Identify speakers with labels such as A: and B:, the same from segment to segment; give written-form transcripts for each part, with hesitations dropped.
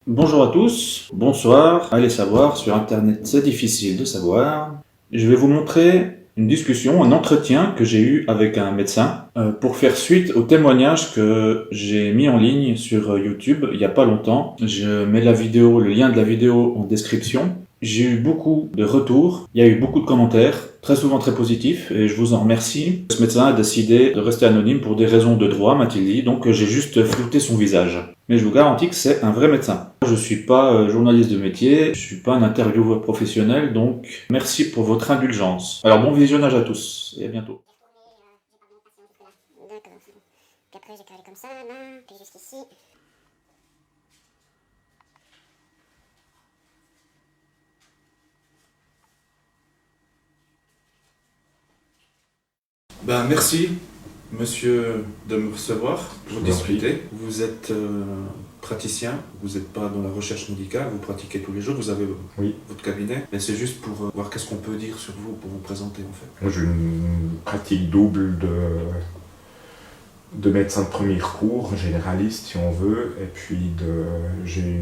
A: Bonjour à tous, bonsoir. Allez savoir, sur internet c'est difficile de savoir. Je vais vous montrer une discussion, un entretien que j'ai eu avec un médecin pour faire suite au témoignage que j'ai mis en ligne sur YouTube il n'y a pas longtemps. Je mets le lien de la vidéo en description. J'ai eu beaucoup de retours, il y a eu beaucoup de commentaires, très souvent très positifs, et je vous en remercie. Ce médecin a décidé de rester anonyme pour des raisons de droit, m'a-t-il dit, donc j'ai juste flouté son visage. Mais je vous garantis que c'est un vrai médecin. Je suis pas journaliste de métier, je suis pas un intervieweur professionnel, donc merci pour votre indulgence. Alors bon visionnage à tous, et à bientôt.
B: D'accord. Puis après j'ai calé comme ça, là, puis jusqu'ici.
A: Ben merci, monsieur, de me recevoir pour discuter. Vous êtes praticien, vous n'êtes pas dans la recherche médicale, vous pratiquez tous les jours, vous avez votre cabinet. Mais c'est juste pour voir qu'est-ce qu'on peut dire sur vous, pour vous présenter en fait.
C: Moi, j'ai une pratique double de médecin de premier recours, généraliste si on veut, et puis j'ai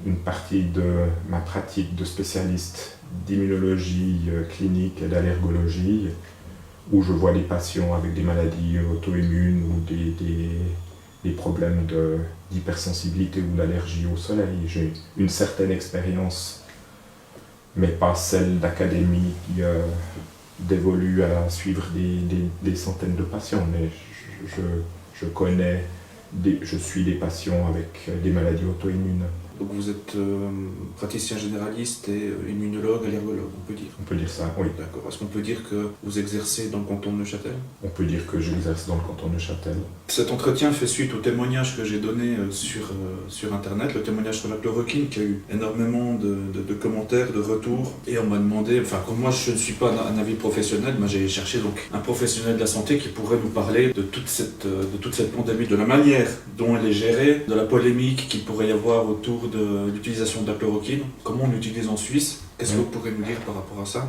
C: une partie de ma pratique de spécialiste d'immunologie clinique et d'allergologie, où je vois des patients avec des maladies auto-immunes ou des problèmes d'hypersensibilité ou d'allergie au soleil. J'ai une certaine expérience, mais pas celle d'académie qui dévolue à suivre des centaines de patients. Mais je connais, je suis des patients avec des maladies auto-immunes.
A: Donc vous êtes praticien généraliste et immunologue, allergologue, on peut dire.
C: On peut dire ça, oui.
A: D'accord. Est-ce qu'on peut dire que vous exercez dans le canton de Neuchâtel?
C: On peut dire que j'exerce dans le canton de Neuchâtel.
A: Cet entretien fait suite au témoignage que j'ai donné sur internet, le témoignage sur la chloroquine, qui a eu énormément de commentaires, de retours. Et on m'a demandé, enfin comme moi je ne suis pas un avis professionnel, mais j'ai cherché donc un professionnel de la santé qui pourrait nous parler de toute cette pandémie, de la manière dont elle est gérée, de la polémique qu'il pourrait y avoir autour de l'utilisation de la chloroquine, comment on l'utilise en Suisse. Qu'est-ce que vous pourrez nous dire par rapport à ça?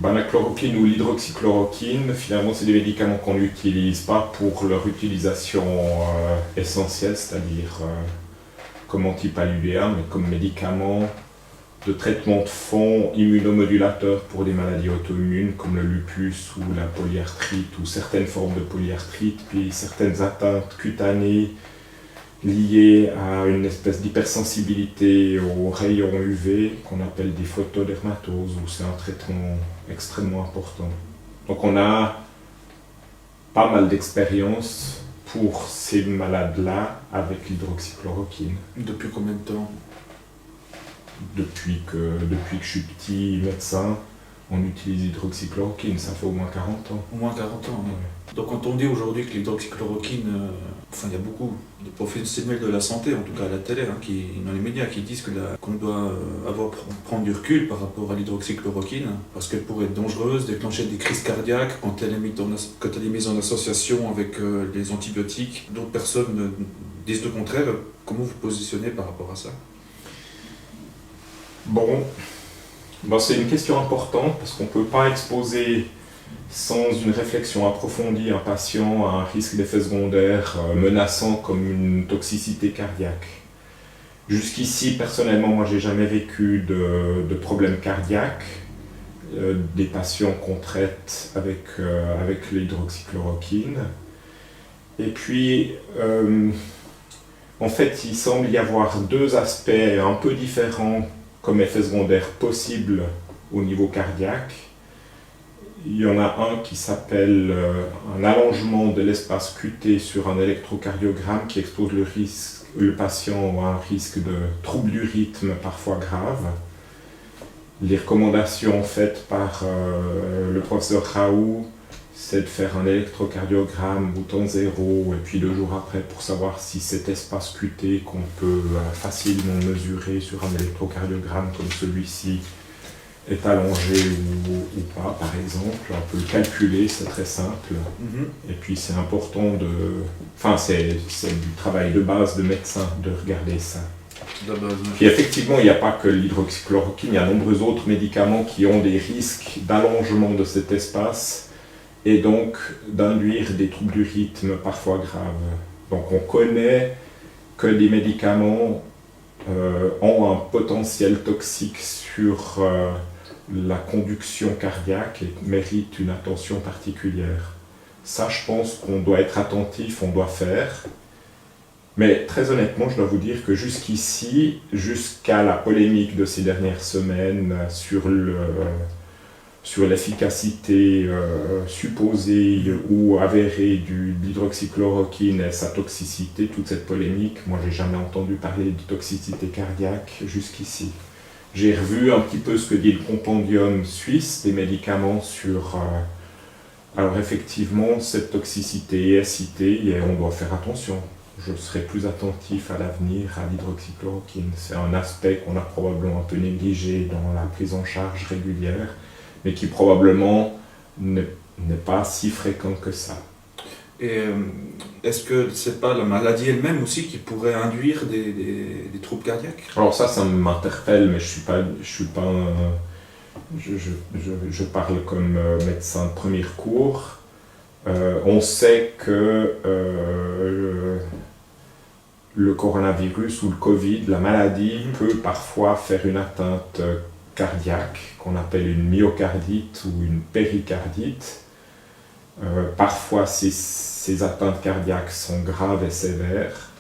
C: La chloroquine ou l'hydroxychloroquine, finalement, c'est des médicaments qu'on n'utilise pas pour leur utilisation essentielle, c'est-à-dire comme antipaludéa, mais comme médicament de traitement de fond immunomodulateur pour des maladies auto-immunes comme le lupus ou la polyarthrite ou certaines formes de polyarthrite, puis certaines atteintes cutanées liées à une espèce d'hypersensibilité aux rayons UV qu'on appelle des photodermatoses, où c'est un traitement extrêmement important. Donc on a pas mal d'expérience pour ces malades-là avec l'hydroxychloroquine.
A: Depuis combien de temps?
C: Depuis que je suis petit médecin, on utilise l'hydroxychloroquine, ça fait au moins 40 ans.
A: Au moins 40 ans, oui. Ouais. Donc quand on dit aujourd'hui que l'hydroxychloroquine, il y a beaucoup de professionnels de la santé, en tout cas à la télé, dans les médias, qui disent qu'on doit prendre du recul par rapport à l'hydroxychloroquine, parce qu'elle pourrait être dangereuse, déclencher des crises cardiaques quand elle est mise en association avec les antibiotiques. D'autres personnes disent le contraire. Comment vous positionnez par rapport à ça?
C: C'est une question importante parce qu'on ne peut pas exposer sans une réflexion approfondie un patient à un risque d'effet secondaire menaçant comme une toxicité cardiaque. Jusqu'ici, personnellement, moi, j'ai jamais vécu de problème cardiaque. Des patients qu'on traite avec l'hydroxychloroquine. Et puis, en fait, il semble y avoir deux aspects un peu différents comme effet secondaire possible au niveau cardiaque. Il y en a un qui s'appelle un allongement de l'espace QT sur un électrocardiogramme qui expose le patient à un risque de troubles du rythme parfois graves. Les recommandations faites par le professeur Raoult, c'est de faire un électrocardiogramme au temps zéro et puis 2 jours après pour savoir si cet espace QT qu'on peut facilement mesurer sur un électrocardiogramme comme celui-ci est allongé ou pas, par exemple. On peut le calculer, c'est très simple. Et puis c'est important c'est du travail de base de médecin de regarder ça. Puis effectivement, il n'y a pas que l'hydroxychloroquine, il y a de nombreux autres médicaments qui ont des risques d'allongement de cet espace et donc d'induire des troubles du rythme parfois graves. Donc on connaît que les médicaments ont un potentiel toxique sur la conduction cardiaque et méritent une attention particulière. Ça, je pense qu'on doit être attentif, on doit faire. Mais très honnêtement, je dois vous dire que jusqu'ici, jusqu'à la polémique de ces dernières semaines sur l'efficacité supposée ou avérée de l'hydroxychloroquine et sa toxicité, toute cette polémique, moi j'ai jamais entendu parler de toxicité cardiaque jusqu'ici. J'ai revu un petit peu ce que dit le compendium suisse des médicaments sur... alors effectivement, cette toxicité est citée et on doit faire attention. Je serai plus attentif à l'avenir à l'hydroxychloroquine. C'est un aspect qu'on a probablement un peu négligé dans la prise en charge régulière, mais qui probablement n'est pas si fréquent que ça.
A: Et est-ce que c'est pas la maladie elle-même aussi qui pourrait induire des troubles cardiaques?
C: Alors ça m'interpelle, mais je parle comme médecin de premier recours. On sait que le coronavirus ou le Covid, la maladie, peut parfois faire une atteinte cardiaque, qu'on appelle une myocardite ou une péricardite. Parfois, ces atteintes cardiaques sont graves et sévères.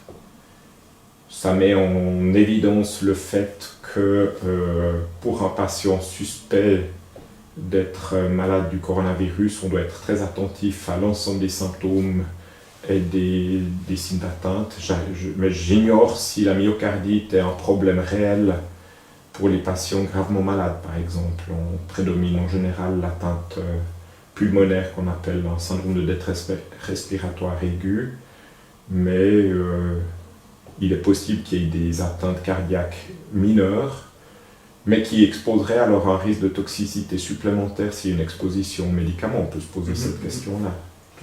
C: Ça met en évidence le fait que pour un patient suspect d'être malade du coronavirus, on doit être très attentif à l'ensemble des symptômes et des signes d'atteinte. Mais j'ignore si la myocardite est un problème réel pour les patients gravement malades, par exemple. On prédomine en général l'atteinte pulmonaire qu'on appelle un syndrome de détresse respiratoire aiguë, mais il est possible qu'il y ait des atteintes cardiaques mineures, mais qui exposeraient alors un risque de toxicité supplémentaire s'il y a une exposition aux médicaments. On peut se poser cette question-là.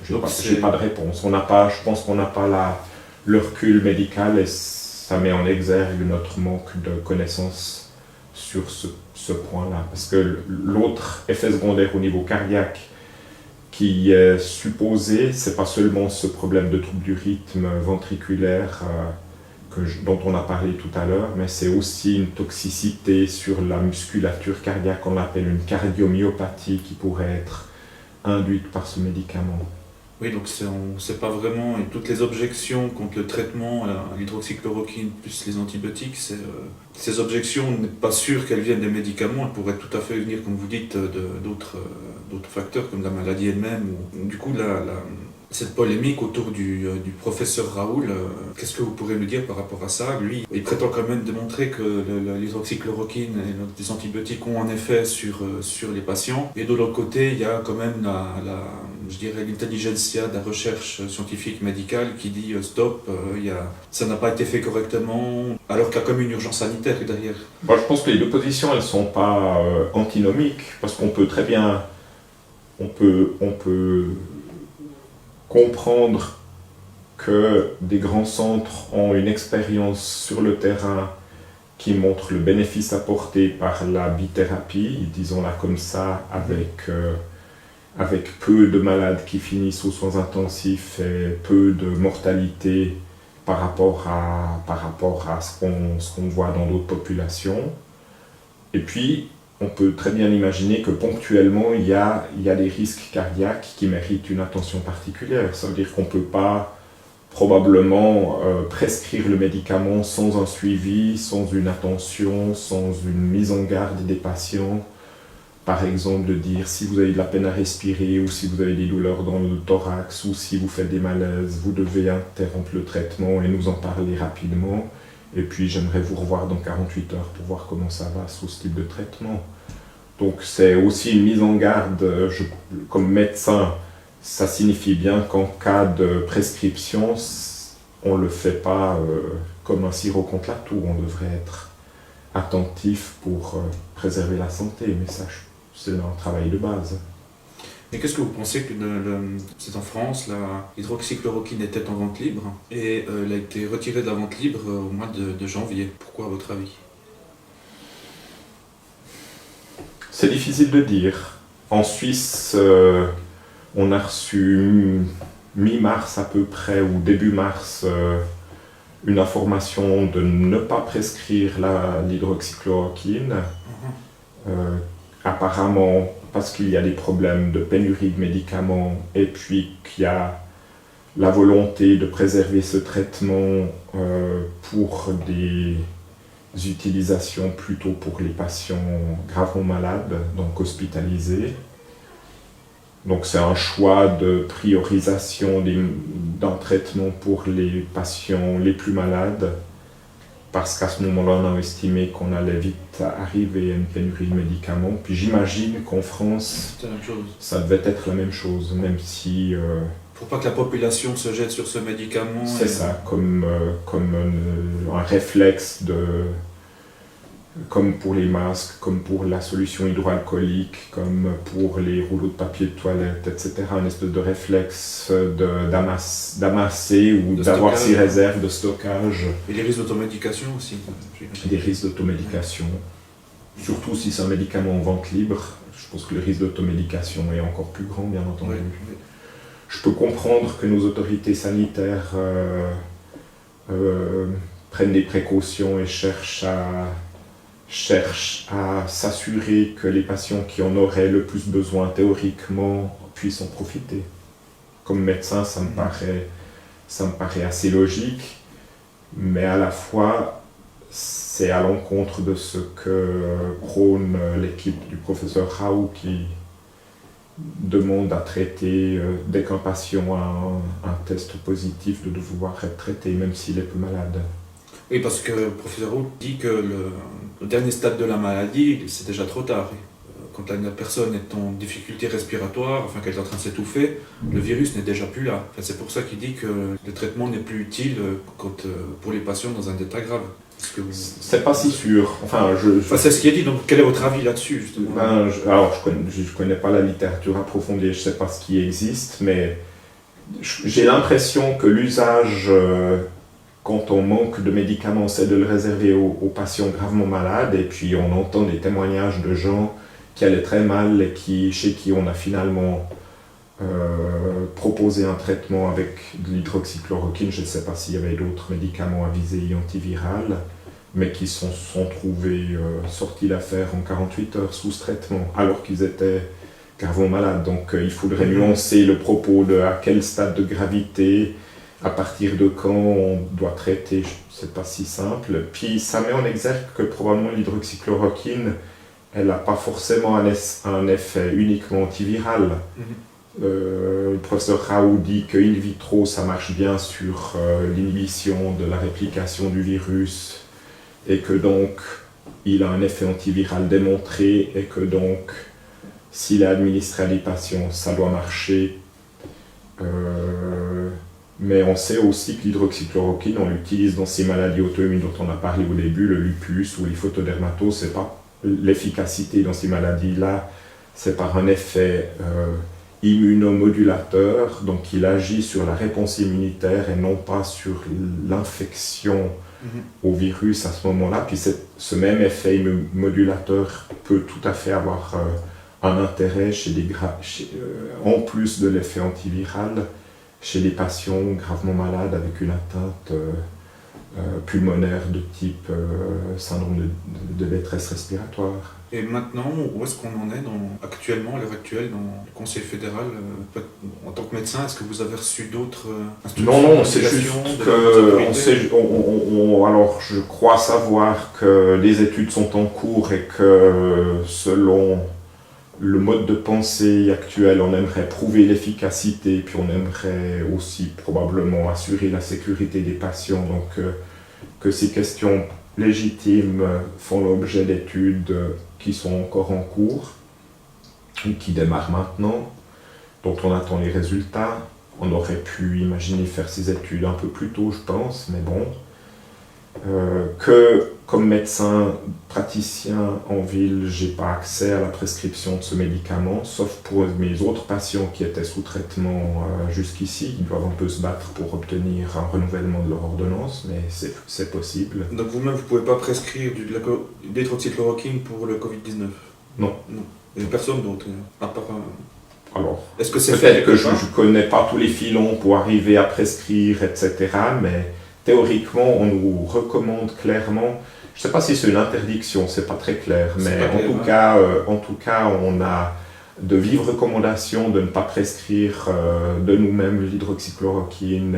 C: Je n'ai pas de réponse. Je pense qu'on n'a pas le recul médical et ça met en exergue notre manque de connaissances sur ce point-là. Parce que l'autre effet secondaire au niveau cardiaque qui est supposé, c'est pas seulement ce problème de trouble du rythme ventriculaire dont on a parlé tout à l'heure, mais c'est aussi une toxicité sur la musculature cardiaque qu'on appelle une cardiomyopathie qui pourrait être induite par ce médicament.
A: Oui, donc on ne sait pas vraiment, et toutes les objections contre le traitement à l'hydroxychloroquine plus les antibiotiques, ces objections, on n'est pas sûr qu'elles viennent des médicaments, elles pourraient tout à fait venir, comme vous dites, d'autres facteurs comme la maladie elle-même. Du coup, cette polémique autour du professeur Raoul, qu'est-ce que vous pourrez nous dire par rapport à ça? Lui, il prétend quand même démontrer que l'hydroxychloroquine et les antibiotiques ont un effet sur les patients. Et de l'autre côté, il y a quand même je dirais l'intelligentsia de la recherche scientifique médicale qui dit stop, ça n'a pas été fait correctement, alors qu'il y a comme une urgence sanitaire derrière.
C: Moi, je pense que les deux positions, elles ne sont pas antinomiques, parce qu'on peut très bien... On peut comprendre que des grands centres ont une expérience sur le terrain qui montre le bénéfice apporté par la bithérapie, disons-la comme ça, avec peu de malades qui finissent aux soins intensifs et peu de mortalité par rapport à ce qu'on voit dans d'autres populations. Et puis, on peut très bien imaginer que ponctuellement, il y a des risques cardiaques qui méritent une attention particulière. Ça veut dire qu'on ne peut pas probablement prescrire le médicament sans un suivi, sans une attention, sans une mise en garde des patients. Par exemple, de dire si vous avez de la peine à respirer ou si vous avez des douleurs dans le thorax ou si vous faites des malaises, vous devez interrompre le traitement et nous en parler rapidement. Et puis j'aimerais vous revoir dans 48 heures pour voir comment ça va sous ce type de traitement. Donc c'est aussi une mise en garde, comme médecin, ça signifie bien qu'en cas de prescription, on ne le fait pas comme un sirop contre la toux, on devrait être attentif pour préserver la santé, mais ça c'est un travail de base.
A: Et qu'est-ce que vous pensez que c'est en France, l'hydroxychloroquine était en vente libre et elle a été retirée de la vente libre au mois de janvier. Pourquoi, à votre avis?
C: C'est difficile de dire. En Suisse, on a reçu mi-mars à peu près, ou début mars, une information de ne pas prescrire l'hydroxychloroquine, apparemment parce qu'il y a des problèmes de pénurie de médicaments et puis qu'il y a la volonté de préserver ce traitement pour des utilisations plutôt pour les patients gravement malades, donc hospitalisés. Donc c'est un choix de priorisation d'un traitement pour les patients les plus malades, parce qu'à ce moment-là, on a estimé qu'on allait vite arriver à une pénurie de médicaments. Puis j'imagine qu'en France,
A: C'est la même chose.
C: ça devait être la même chose, même si...
A: Pour pas que la population se jette sur ce médicament.
C: c'est ça, comme un réflexe comme pour les masques, comme pour la solution hydroalcoolique, comme pour les rouleaux de papier de toilette, etc. Un espèce de réflexe d'amasser ou
A: De
C: d'avoir
A: stockage.
C: ces réserves de stockage.
A: Et les risques d'automédication aussi.
C: Des risques d'automédication, surtout si c'est un médicament en vente libre. Je pense que le risque d'automédication est encore plus grand, bien entendu.
A: Ouais.
C: Je peux comprendre que nos autorités sanitaires prennent des précautions et cherchent à s'assurer que les patients qui en auraient le plus besoin théoriquement puissent en profiter. Comme médecin, ça me paraît assez logique, mais à la fois, c'est à l'encontre de ce que prône l'équipe du professeur Raoult qui demande à traiter, dès qu'un patient a un test positif, de devoir être traité, même s'il est peu malade.
A: Oui, parce que le professeur Roux dit que le dernier stade de la maladie, c'est déjà trop tard. Quand la personne est en difficulté respiratoire, enfin qu'elle est en train de s'étouffer, le virus n'est déjà plus là. Enfin, c'est pour ça qu'il dit que le traitement n'est plus utile pour les patients dans un état grave.
C: C'est pas si sûr. Enfin,
A: c'est ce qui est dit, donc quel est votre avis là-dessus, justement?
C: Je connais pas la littérature approfondie, je sais pas ce qui existe, mais j'ai l'impression que l'usage, quand on manque de médicaments, c'est de le réserver aux patients gravement malades, et puis on entend des témoignages de gens qui allaient très mal et chez qui on a finalement proposé un traitement avec de l'hydroxychloroquine. Je ne sais pas s'il y avait d'autres médicaments à visée antivirale, mais qui sont trouvés sortis d'affaire en 48 heures sous ce traitement, alors qu'ils étaient gravement malades. Donc il faudrait nuancer le propos de à quel stade de gravité, à partir de quand on doit traiter, c'est pas si simple. Puis ça met en exergue que probablement l'hydroxychloroquine, elle n'a pas forcément un effet uniquement antiviral. Le professeur Raoult dit que in vitro, ça marche bien sur l'inhibition de la réplication du virus, et que donc il a un effet antiviral démontré, et que donc s'il est administré à des patients, ça doit marcher. Mais on sait aussi que l'hydroxychloroquine, on l'utilise dans ces maladies auto-immunes dont on a parlé au début, le lupus ou les photodermatoses. C'est pas l'efficacité dans ces maladies-là, c'est par un effet immunomodulateur, donc il agit sur la réponse immunitaire et non pas sur l'infection au virus à ce moment-là. Puis ce même effet immunomodulateur peut tout à fait avoir un intérêt en plus de l'effet antiviral, chez les patients gravement malades avec une atteinte pulmonaire de type syndrome de détresse respiratoire.
A: Et maintenant, où est-ce qu'on en est actuellement, à l'heure actuelle, dans le Conseil fédéral en tant que médecin, est-ce que vous avez reçu d'autres instructions?
C: Non, c'est juste que alors je crois savoir que les études sont en cours et que selon le mode de pensée actuel, on aimerait prouver l'efficacité, puis on aimerait aussi probablement assurer la sécurité des patients, donc que ces questions légitimes font l'objet d'études qui sont encore en cours, ou qui démarrent maintenant, dont on attend les résultats. On aurait pu imaginer faire ces études un peu plus tôt, je pense, mais bon. Que comme médecin praticien en ville, j'ai pas accès à la prescription de ce médicament, sauf pour mes autres patients qui étaient sous traitement jusqu'ici, qui doivent un peu se battre pour obtenir un renouvellement de leur ordonnance, mais c'est possible.
A: Donc vous-même, vous pouvez pas prescrire de l'hydroxychloroquine pour le Covid-19?
C: Non.
A: Il n'y a personne d'autre, à part...
C: Alors,
A: est-ce que c'est
C: peut-être que je ne connais pas tous les filons pour arriver à prescrire, etc., mais théoriquement, on nous recommande clairement, je ne sais pas si c'est une interdiction, c'est pas très clair, mais en tout cas, on a de vives recommandations de ne pas prescrire de nous-mêmes l'hydroxychloroquine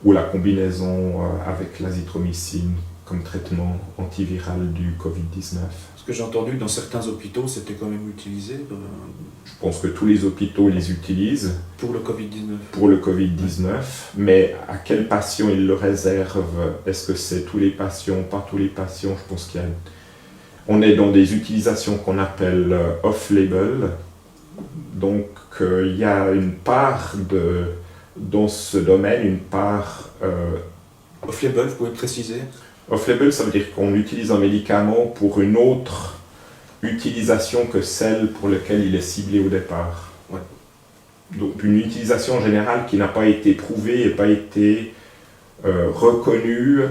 C: ou la combinaison avec l'azithromycine comme traitement antiviral du Covid-19.
A: Ce que j'ai entendu, dans certains hôpitaux, c'était quand même utilisé
C: Je pense que tous les hôpitaux les utilisent
A: pour le Covid-19.
C: pour le Covid-19, mais à quels patients ils le réservent? Est-ce que c'est tous les patients, pas tous les patients? Je pense on est dans des utilisations qu'on appelle off-label. Donc il y a une part dans ce domaine, une part...
A: Off-label, vous pouvez préciser?
C: Off-label, ça veut dire qu'on utilise un médicament pour une autre utilisation que celle pour laquelle il est ciblé au départ.
A: Ouais.
C: Donc une utilisation générale qui n'a pas été prouvée et pas été reconnue,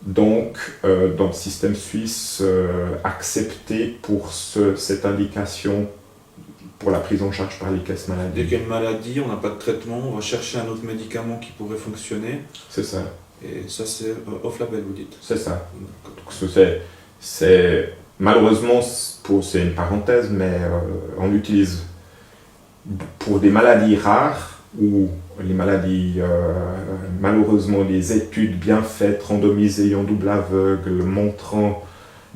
C: donc dans le système suisse acceptée pour cette indication pour la prise en charge par les caisses maladies.
A: Dès qu'il y a une maladie, on n'a pas de traitement, on va chercher un autre médicament qui pourrait fonctionner.
C: C'est ça.
A: Et ça, c'est off-label, vous dites?
C: C'est ça. Donc, c'est malheureusement, c'est une parenthèse, mais on l'utilise pour des maladies rares ou les maladies, malheureusement, les études bien faites, randomisées en double aveugle, montrant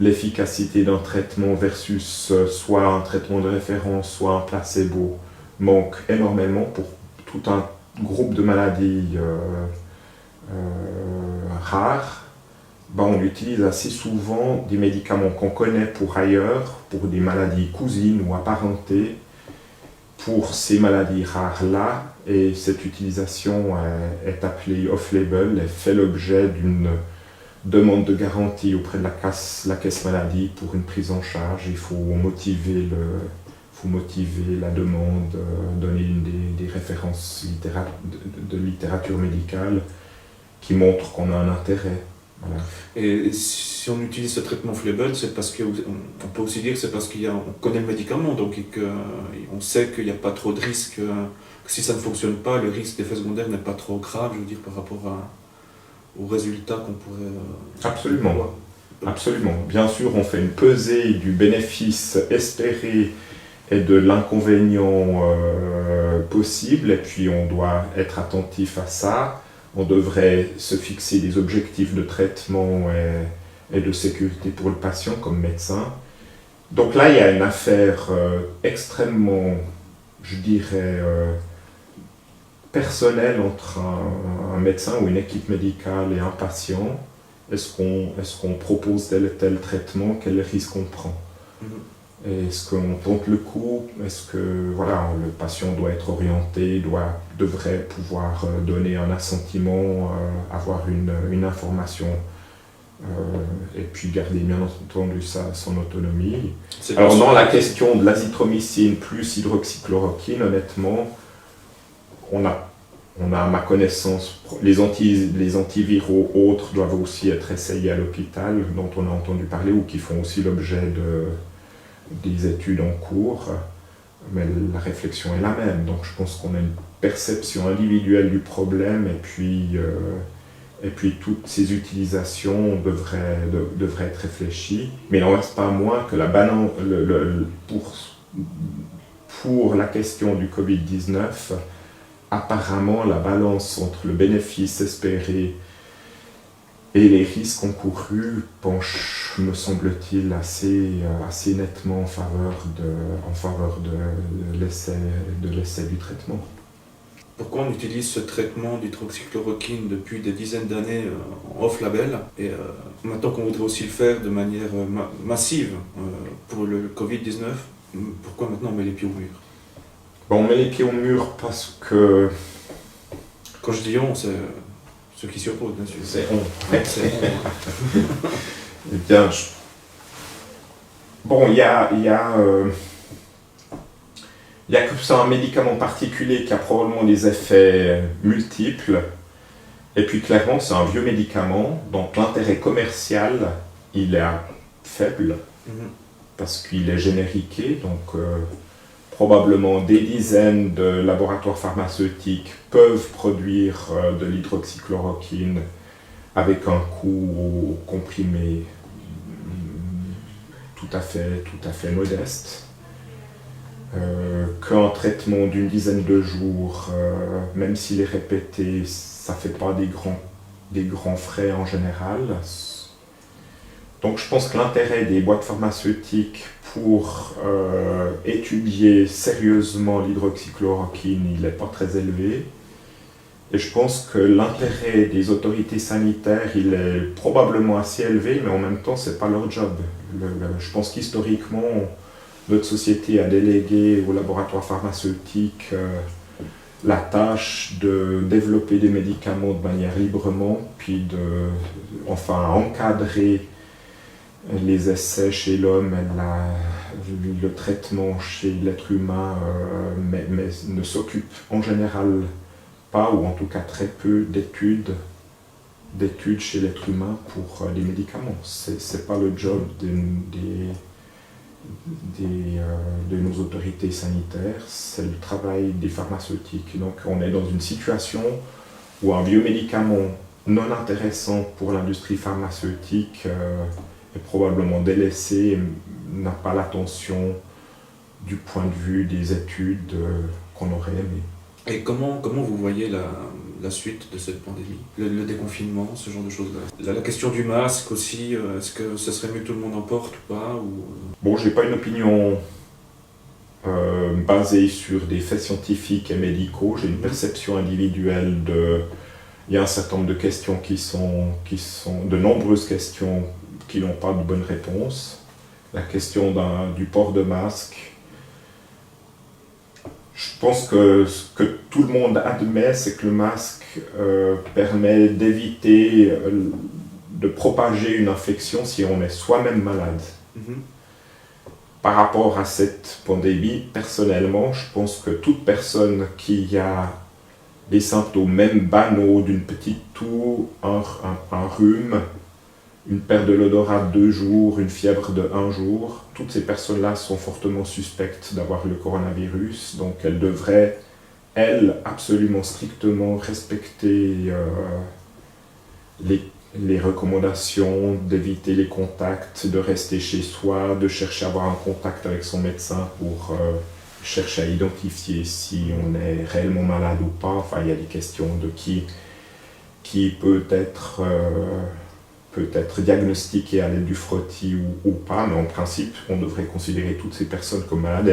C: l'efficacité d'un traitement versus soit un traitement de référence, soit un placebo, manquent énormément pour tout un groupe de maladies rares. On utilise assez souvent des médicaments qu'on connaît pour ailleurs, pour des maladies cousines ou apparentées, pour ces maladies rares-là, et cette utilisation est appelée off-label et fait l'objet d'une demande de garantie auprès de la caisse maladie pour une prise en charge. Il faut motiver la demande, donner des références de littérature médicale qui montrent qu'on a un intérêt. Voilà.
A: Et si on utilise ce traitement off-label, c'est parce qu'on peut aussi dire que c'est parce qu'on connaît le médicament, donc on sait qu'il n'y a pas trop de risques, que si ça ne fonctionne pas, le risque d'effet secondaire n'est pas trop grave, je veux dire, par rapport aux résultats qu'on pourrait
C: Absolument.
A: avoir.
C: Absolument. Bien sûr, on fait une pesée du bénéfice espéré et de l'inconvénient possible, et puis on doit être attentif à ça. On devrait se fixer des objectifs de traitement et de sécurité pour le patient comme médecin. Donc là, il y a une affaire extrêmement, je dirais, personnelle entre un médecin ou une équipe médicale et un patient. Est-ce qu'on propose tel et tel traitement? Quel risque on prend? Est-ce qu'on tente le coup? Est-ce que le patient doit être orienté, devrait pouvoir donner un assentiment, avoir une information et puis garder bien entendu son autonomie? Alors dans la question de l'azithromycine plus hydroxychloroquine, honnêtement, on a à ma connaissance, les antiviraux autres doivent aussi être essayés à l'hôpital, dont on a entendu parler ou qui font aussi l'objet des études en cours, mais la réflexion est la même. Donc je pense qu'on a une perception individuelle du problème et puis toutes ces utilisations devraient être réfléchies. Mais il n'en reste pas moins que pour la question du Covid-19, apparemment la balance entre le bénéfice espéré et les risques encourus penchent, me semble-t-il, assez nettement en faveur de l'essai du traitement.
A: Pourquoi on utilise ce traitement d'hydroxychloroquine depuis des dizaines d'années en off-label et maintenant qu'on voudrait aussi le faire de manière massive pour le Covid-19, pourquoi maintenant on met les pieds au mur?
C: On met les pieds au mur parce que...
A: Quand je dis on, c'est ceux qui s'y opposent, bien sûr.
C: C'est on.
A: C'est on.
C: Eh bien, il y a que c'est un médicament particulier qui a probablement des effets multiples. Et puis clairement, c'est un vieux médicament, donc l'intérêt commercial, il est faible, parce qu'il est génériqué, donc probablement des dizaines de laboratoires pharmaceutiques peuvent produire de l'hydroxychloroquine avec un coût comprimé tout à fait modeste. Qu'un traitement d'une dizaine de jours, même s'il est répété, ça ne fait pas des grands frais en général. Donc je pense que l'intérêt des boîtes pharmaceutiques pour étudier sérieusement l'hydroxychloroquine, il n'est pas très élevé. Et je pense que l'intérêt des autorités sanitaires, il est probablement assez élevé, mais en même temps, ce n'est pas leur job. Je pense qu'historiquement, notre société a délégué aux laboratoires pharmaceutiques la tâche de développer des médicaments de manière librement, puis encadrer les essais chez l'homme et le traitement chez l'être humain, mais ne s'occupe en général pas, ou en tout cas très peu, d'études chez l'être humain pour les médicaments. C'est pas le job de nos autorités sanitaires, c'est le travail des pharmaceutiques. Donc on est dans une situation où un biomédicament non intéressant pour l'industrie pharmaceutique est probablement délaissé, et n'a pas l'attention du point de vue des études qu'on aurait aimé.
D: Et comment vous voyez la suite de cette pandémie, le déconfinement, ce genre de choses-là? La question du masque aussi, est-ce que ce serait mieux que tout le monde en porte ou pas
C: Bon, j'ai pas une opinion basée sur des faits scientifiques et médicaux, j'ai une perception individuelle il y a un certain nombre de questions qui sont de nombreuses questions qui n'ont pas de bonne réponse. La question du port de masque, je pense que ce que tout le monde admet, c'est que le masque permet d'éviter de propager une infection si on est soi-même malade. Par rapport à cette pandémie, personnellement, je pense que toute personne qui a des symptômes même banaux d'une petite toux, un rhume, une perte de l'odorat de 2 jours, une fièvre de 1 jour, toutes ces personnes-là sont fortement suspectes d'avoir le coronavirus, donc elles devraient, absolument strictement respecter les recommandations d'éviter les contacts, de rester chez soi, de chercher à avoir un contact avec son médecin pour chercher à identifier si on est réellement malade ou pas. Enfin, il y a des questions de qui peut être diagnostiqué à l'aide du frottis ou pas, mais en principe, on devrait considérer toutes ces personnes comme malades et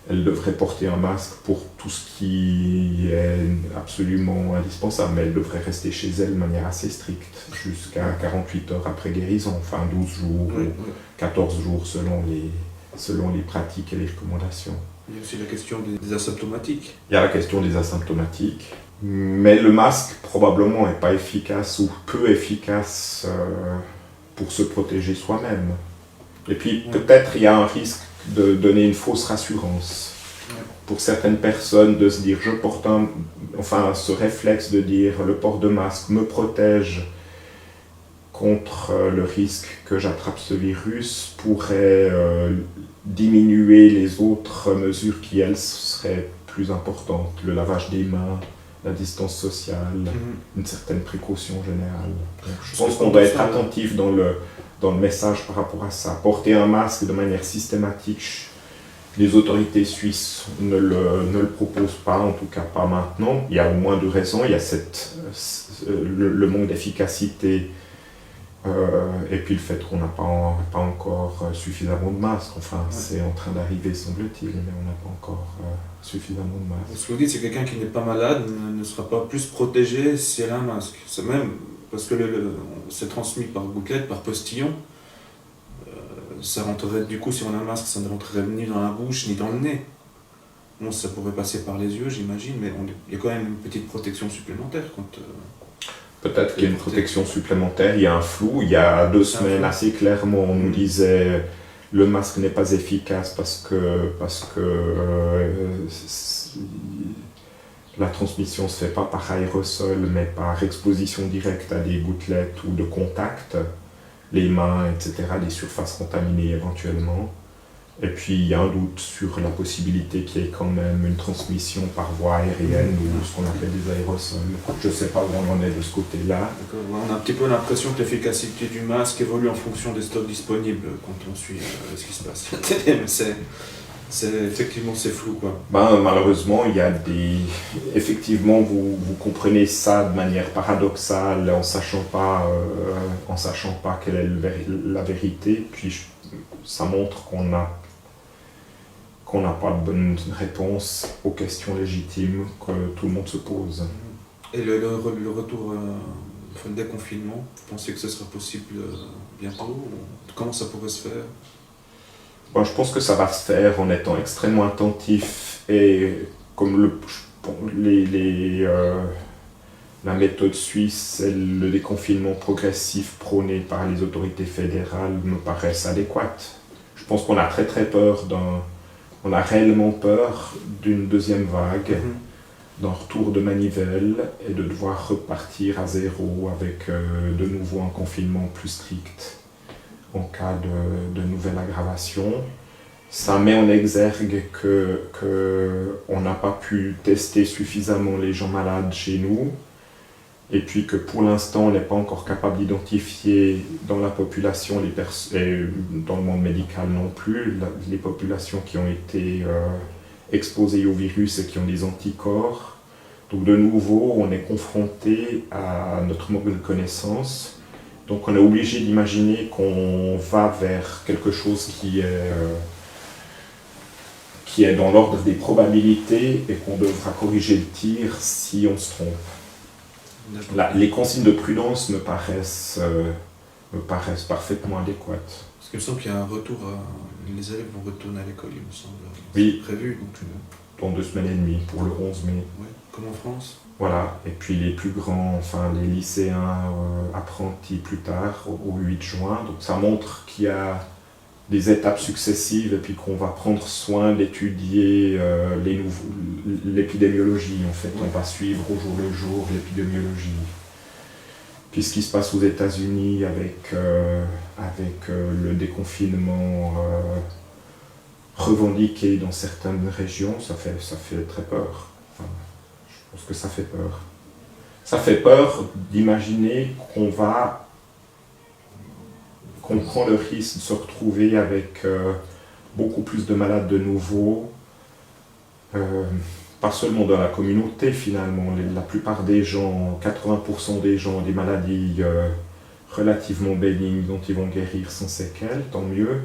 C: elles devraient porter un masque pour tout ce qui est absolument indispensable, mais elles devraient rester chez elles de manière assez stricte jusqu'à 48 heures après guérison, enfin 12 jours ou 14 jours selon les pratiques et les recommandations.
D: Il y a aussi la question des asymptomatiques.
C: Il y a la question des asymptomatiques. Mais le masque, probablement, n'est pas efficace ou peu efficace pour se protéger soi-même. Et puis, peut-être, il y a un risque de donner une fausse rassurance. Pour certaines personnes, de se dire, ce réflexe de dire, le port de masque me protège contre le risque que j'attrape ce virus, pourrait diminuer les autres mesures qui, elles, seraient plus importantes. Le lavage des mains, la distance sociale, une certaine précaution générale. Donc, je pense qu'on doit être attentif dans le message par rapport à ça. Porter un masque de manière systématique, les autorités suisses ne le proposent pas, en tout cas pas maintenant. Il y a au moins 2 raisons. Il y a le manque d'efficacité et puis le fait qu'on n'a pas encore suffisamment de masques. Enfin, c'est en train d'arriver, semble-t-il, mais on n'a pas encore suffisamment de masques.
D: Ce que vous dites, c'est que quelqu'un qui n'est pas malade ne sera pas plus protégé si elle a un masque. C'est même parce que c'est transmis par gouttelette, par postillon. Ça rentrerait, du coup, si on a un masque, ça ne rentrerait ni dans la bouche ni dans le nez. Bon, ça pourrait passer par les yeux, j'imagine, mais il y a quand même une petite protection supplémentaire quand...
C: Peut-être qu'il y a une protection supplémentaire, il y a un flou. Il y a 2 semaines, assez clairement, on nous disait le masque n'est pas efficace parce que la transmission ne se fait pas par aérosol, mais par exposition directe à des gouttelettes ou de contact, les mains, etc., des surfaces contaminées éventuellement. Et puis il y a un doute sur la possibilité qu'il y ait quand même une transmission par voie aérienne ou ce qu'on appelle des aérosols. Je ne sais pas où on en est de ce côté-là.
D: D'accord. Ouais, on a un petit peu l'impression que l'efficacité du masque évolue en fonction des stocks disponibles quand on suit ce qui se passe à la télé, mais effectivement c'est flou quoi.
C: Malheureusement, il y a des... Effectivement, vous comprenez ça de manière paradoxale en sachant pas quelle est la vérité. Puis ça montre qu'on n'a pas de bonne réponse aux questions légitimes que tout le monde se pose.
D: Et le retour, le déconfinement, vous pensez que ce sera possible bientôt ou comment ça pourrait se faire?
C: Je pense que ça va se faire en étant extrêmement attentif et comme la méthode suisse et le déconfinement progressif prôné par les autorités fédérales me paraissent adéquates. Je pense qu'on a très très peur on a réellement peur d'une deuxième vague, d'un retour de manivelle et de devoir repartir à zéro avec de nouveau un confinement plus strict en cas de nouvelle aggravation. Ça met en exergue qu'on n'a pas pu tester suffisamment les gens malades chez nous et puis que pour l'instant on n'est pas encore capable d'identifier dans la population et dans le monde médical non plus les populations qui ont été exposées au virus et qui ont des anticorps. Donc de nouveau on est confronté à notre manque de connaissances. Donc on est obligé d'imaginer qu'on va vers quelque chose qui est dans l'ordre des probabilités et qu'on devra corriger le tir si on se trompe. Les consignes de prudence me paraissent parfaitement adéquates.
D: Parce qu'il me semble qu'il y a un retour, les élèves vont retourner à l'école, il me semble.
C: Oui.
D: C'est prévu.
C: Dans 2 semaines et demie, pour le 11 mai.
D: Ouais, comme en France.
C: Voilà, et puis les plus grands, les lycéens apprentis plus tard, au 8 juin. Donc ça montre qu'il y a des étapes successives et puis qu'on va prendre soin d'étudier l'épidémiologie. En fait, on va suivre au jour le jour l'épidémiologie. Puis ce qui se passe aux États-Unis avec le déconfinement revendiqué dans certaines régions, ça fait très peur. Je pense que ça fait peur. Ça fait peur d'imaginer qu'on prend le risque de se retrouver avec beaucoup plus de malades de nouveau, pas seulement dans la communauté finalement. La plupart des gens, 80% des gens ont des maladies relativement bénignes dont ils vont guérir sans séquelles, tant mieux,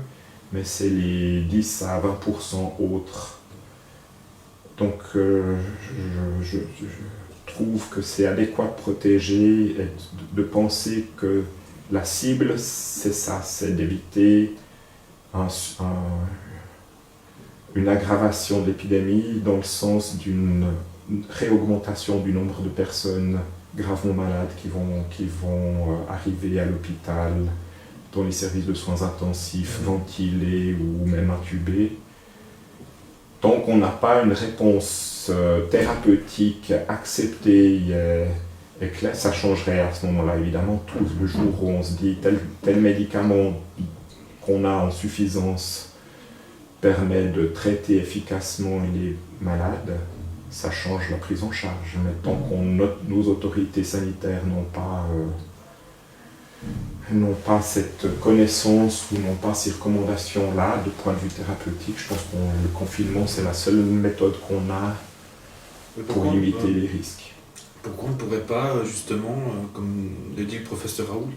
C: mais c'est les 10 à 20% autres. Donc je trouve que c'est adéquat de protéger et de penser que la cible, c'est ça, c'est d'éviter une aggravation de l'épidémie dans le sens d'une réaugmentation du nombre de personnes gravement malades qui vont arriver à l'hôpital, dans les services de soins intensifs, ventilés ou même intubés. Tant qu'on n'a pas une réponse thérapeutique acceptée et claire, ça changerait à ce moment-là évidemment tout. Le jour où on se dit tel médicament qu'on a en suffisance permet de traiter efficacement les malades, ça change la prise en charge. Mais tant nos autorités sanitaires n'ont pas cette connaissance ou n'ont pas ces recommandations-là de point de vue thérapeutique, je pense que le confinement c'est la seule méthode qu'on a pour limiter les risques.
D: Pourquoi on ne pourrait pas, justement, comme le dit le professeur Raoult,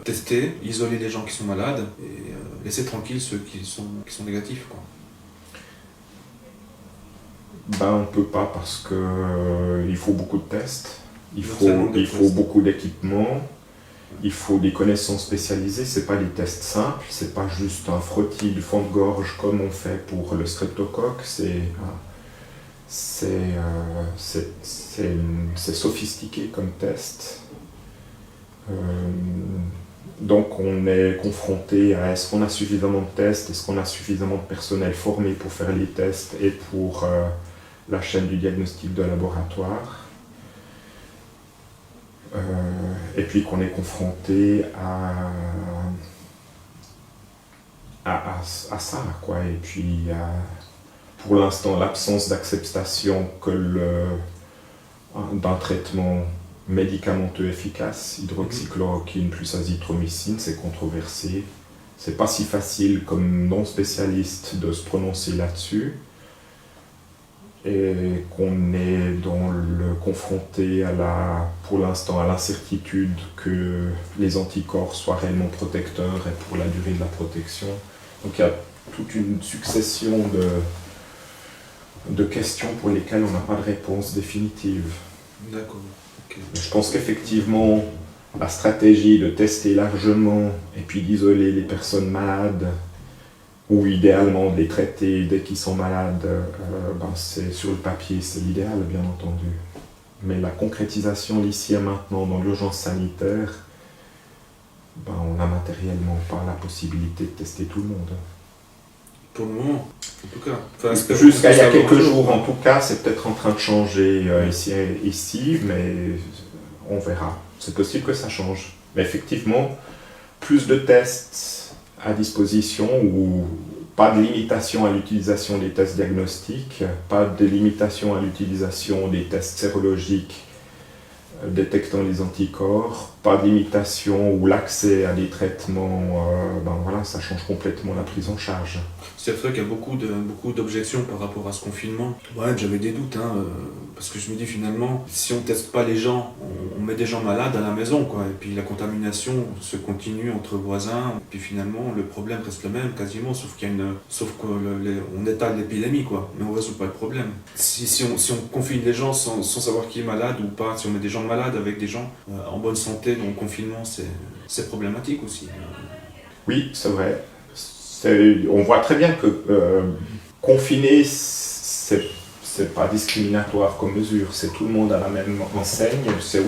D: tester, isoler les gens qui sont malades et laisser tranquilles ceux qui sont négatifs, quoi.
C: On ne peut pas parce qu'il faut beaucoup de tests, il faut beaucoup d'équipements, il faut des connaissances spécialisées, ce n'est pas des tests simples, ce n'est pas juste un frottis du fond de gorge comme on fait pour le streptocoque, c'est sophistiqué comme test. Donc on est confronté à est-ce qu'on a suffisamment de tests, est-ce qu'on a suffisamment de personnel formé pour faire les tests et pour la chaîne du diagnostic de laboratoire. Et puis qu'on est confronté à à ça, quoi. Et puis, il y a pour l'instant l'absence d'acceptation d'un traitement médicamenteux efficace, hydroxychloroquine plus azithromycine, c'est controversé. C'est pas si facile comme non spécialiste de se prononcer là-dessus. Et qu'on est confronté pour l'instant à l'incertitude que les anticorps soient réellement protecteurs et pour la durée de la protection. Donc il y a toute une succession de questions pour lesquelles on n'a pas de réponse définitive.
D: D'accord. Okay.
C: Je pense qu'effectivement, la stratégie de tester largement et puis d'isoler les personnes malades, ou idéalement de les traiter dès qu'ils sont malades, c'est, sur le papier, c'est l'idéal, bien entendu. Mais la concrétisation ici et maintenant dans l'urgence sanitaire, on n'a matériellement pas la possibilité de tester tout le monde.
D: Pour le moment, en tout cas. Enfin,
C: jusqu'à il y a quelques jours, en tout cas, c'est peut-être en train de changer ici, mais on verra. C'est possible que ça change. Mais effectivement, plus de tests à disposition, ou pas de limitation à l'utilisation des tests diagnostiques, pas de limitation à l'utilisation des tests sérologiques détectant les anticorps, pas de limitation ou l'accès à des traitements, ça change complètement la prise en charge.
D: C'est vrai qu'il y a beaucoup d'objections par rapport à ce confinement. Ouais, j'avais des doutes, parce que je me dis finalement, si on ne teste pas les gens, on met des gens malades à la maison, quoi. Et puis la contamination se continue entre voisins. Et puis finalement, le problème reste le même quasiment, sauf qu'on étale l'épidémie, quoi. Mais on ne résout pas le problème. Si on confine les gens sans savoir qui est malade ou pas, si on met des gens malades avec des gens en bonne santé, donc le confinement, c'est problématique aussi.
C: Oui, c'est vrai. On voit très bien que confiner, c'est pas discriminatoire comme mesure, c'est tout le monde à la même enseigne. C'est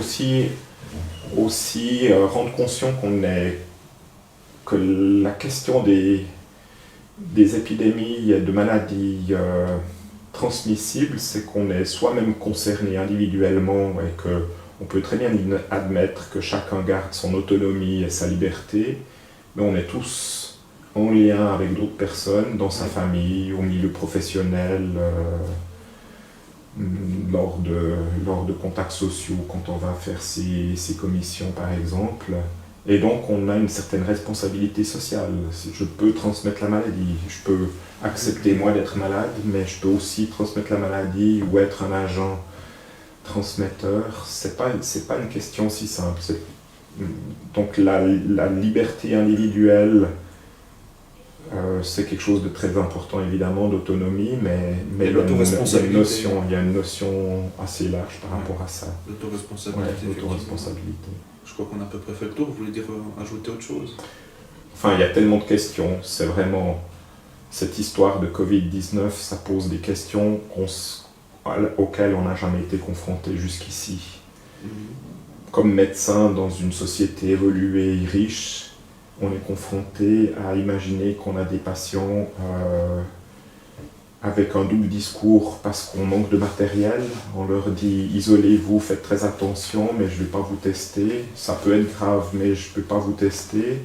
C: aussi rendre conscient que la question des épidémies et de maladies transmissibles, c'est qu'on est soi-même concerné individuellement et qu'on peut très bien admettre que chacun garde son autonomie et sa liberté, mais on est tous en lien avec d'autres personnes, dans sa famille, au milieu professionnel, lors de contacts sociaux, quand on va faire ses commissions par exemple. Et donc on a une certaine responsabilité sociale. Je peux transmettre la maladie, je peux accepter moi d'être malade, mais je peux aussi transmettre la maladie ou être un agent transmetteur. C'est pas une question si simple. Donc la liberté individuelle, c'est quelque chose de très important évidemment, d'autonomie, mais il y a une notion assez large par rapport à ça.
D: L'autoresponsabilité.
C: L'autoresponsabilité.
D: Je crois qu'on a à peu près fait le tour. Vous voulez dire ajouter autre chose?
C: Enfin, il y a tellement de questions. C'est vraiment cette histoire de Covid-19, ça pose des questions auxquelles on n'a jamais été confronté jusqu'ici. Comme médecin dans une société évoluée et riche, on est confronté à imaginer qu'on a des patients avec un double discours parce qu'on manque de matériel. On leur dit « isolez-vous, faites très attention, mais je ne vais pas vous tester. Ça peut être grave, mais je ne peux pas vous tester.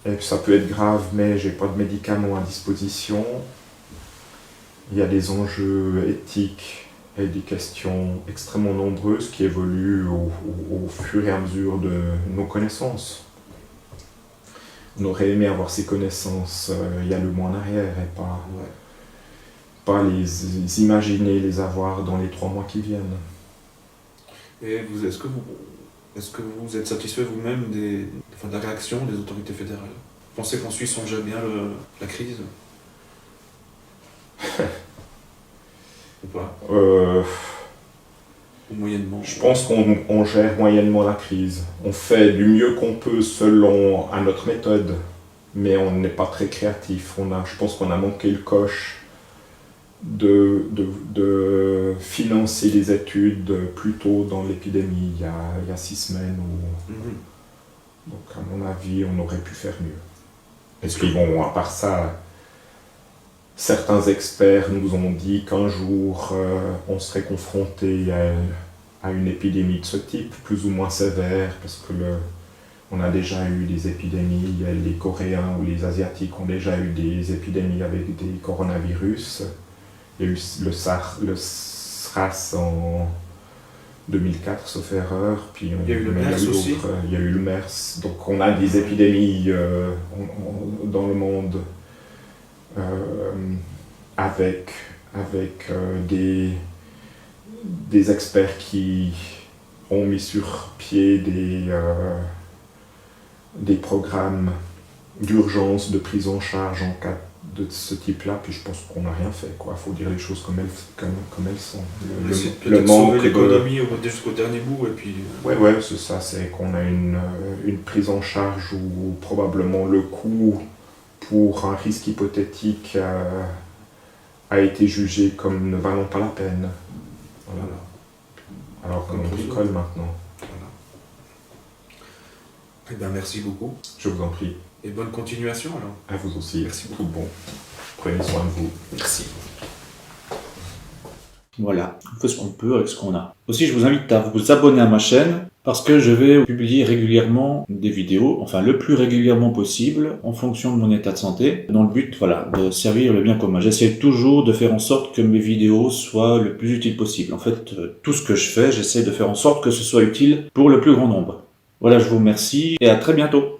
C: Et puis ça peut être grave, mais je n'ai pas de médicaments à disposition. » Il y a des enjeux éthiques et des questions extrêmement nombreuses qui évoluent au fur et à mesure de nos connaissances. On aurait aimé avoir ces connaissances il y a le mois en arrière et pas les imaginer, les avoir dans les 3 mois qui viennent.
D: Et est-ce que vous êtes satisfait vous-même de la réaction des autorités fédérales? Vous pensez qu'en Suisse on gère bien la crise? Ou pas? Ou moyennement? Je
C: pense qu'on gère moyennement la crise. On fait du mieux qu'on peut à notre méthode, mais on n'est pas très créatif. Je pense qu'on a manqué le coche de financer des études plus tôt dans l'épidémie, il y a 6 semaines. Donc à mon avis, on aurait pu faire mieux. Parce que à part ça, certains experts nous ont dit qu'un jour, on serait confronté à une épidémie de ce type, plus ou moins sévère, parce que On a déjà eu des épidémies, les Coréens ou les Asiatiques ont déjà eu des épidémies avec des coronavirus. Il y a eu le SRAS en 2004, sauf erreur, puis
D: Il y a eu le MERS aussi.
C: Il y a eu le MERS. Donc on a des épidémies dans le monde avec des experts qui ont mis sur pied des programmes d'urgence, de prise en charge en cas de ce type-là, puis je pense qu'on n'a rien fait, quoi. Faut dire les choses comme elles sont.
D: Le manque de l'économie jusqu'au dernier bout, et puis...
C: Ouais, c'est ça, c'est qu'on a une prise en charge où probablement le coût pour un risque hypothétique a été jugé comme ne valant pas la peine. Voilà. Alors qu'on bricole maintenant.
D: Voilà. Eh bien, merci beaucoup.
C: Je vous en prie.
D: Et bonne continuation, alors.
C: À vous aussi.
D: Merci beaucoup.
C: Tout bon. Prenez soin de vous.
D: Merci.
A: Voilà, on fait ce qu'on peut avec ce qu'on a. Aussi, je vous invite à vous abonner à ma chaîne parce que je vais publier régulièrement des vidéos, enfin le plus régulièrement possible, en fonction de mon état de santé, dans le but, voilà, de servir le bien commun. J'essaie toujours de faire en sorte que mes vidéos soient le plus utiles possible. En fait, tout ce que je fais, j'essaie de faire en sorte que ce soit utile pour le plus grand nombre. Voilà, je vous remercie et à très bientôt.